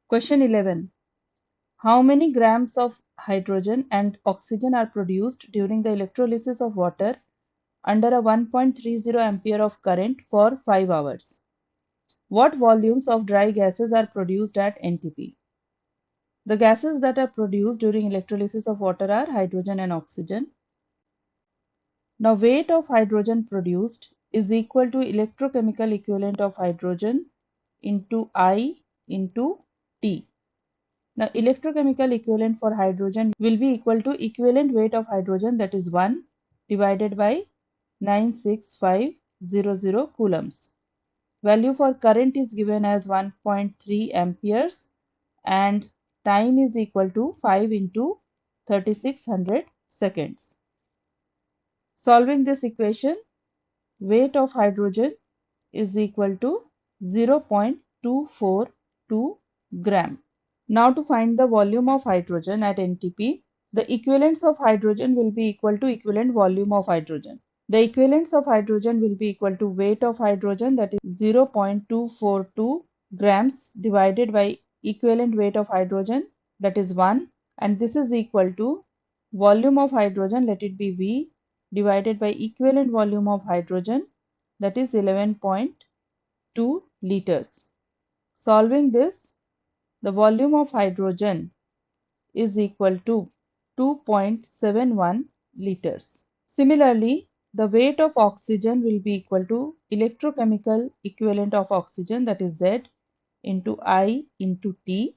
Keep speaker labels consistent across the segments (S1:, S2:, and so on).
S1: Question 11. How many grams of hydrogen and oxygen are produced during the electrolysis of water under a 1.30 ampere of current for 5 hours? What volumes of dry gases are produced at NTP? The gases that are produced during electrolysis of water are hydrogen and oxygen. Now, weight of hydrogen produced is equal to electrochemical equivalent of hydrogen into I into T. Now, electrochemical equivalent for hydrogen will be equal to equivalent weight of hydrogen, that is 1 divided by 96500 coulombs. Value for current is given as 1.3 amperes and time is equal to 5 into 3600 seconds. Solving this equation, weight of hydrogen is equal to 0.242 gram. Now to find the volume of hydrogen at NTP, the equivalents of hydrogen will be equal to equivalent volume of hydrogen. The equivalents of hydrogen will be equal to weight of hydrogen, that is 0.242 grams divided by equivalent weight of hydrogen, that is 1, and this is equal to volume of hydrogen, let it be V, divided by equivalent volume of hydrogen, that is 11.2 liters. Solving this, the volume of hydrogen is equal to 2.71 liters. Similarly, the weight of oxygen will be equal to electrochemical equivalent of oxygen, that is Z into I into T.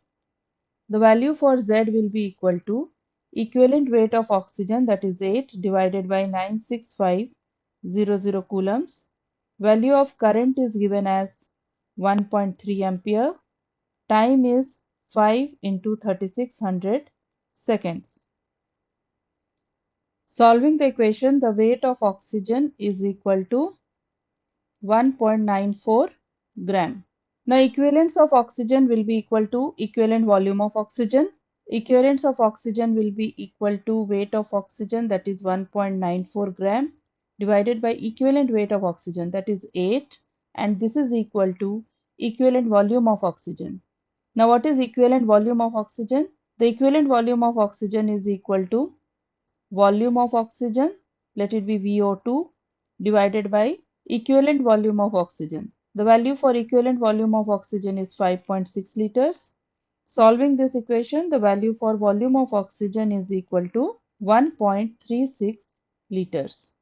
S1: The value for Z will be equal to equivalent weight of oxygen, that is 8 divided by 96500 coulombs. Value of current is given as 1.3 ampere. Time is 5 into 3600 seconds. Solving the equation, the weight of oxygen is equal to 1.94 gram. Now equivalents of oxygen will be equal to equivalent volume of oxygen. Equivalents of oxygen will be equal to weight of oxygen, that is 1.94 gram, divided by equivalent weight of oxygen, that is 8, and this is equal to equivalent volume of oxygen. Now what is equivalent volume of oxygen? The equivalent volume of oxygen is equal to volume of oxygen, let it be VO2, divided by equivalent volume of oxygen. The value for equivalent volume of oxygen is 5.6 liters. Solving this equation, the value for volume of oxygen is equal to 1.36 liters.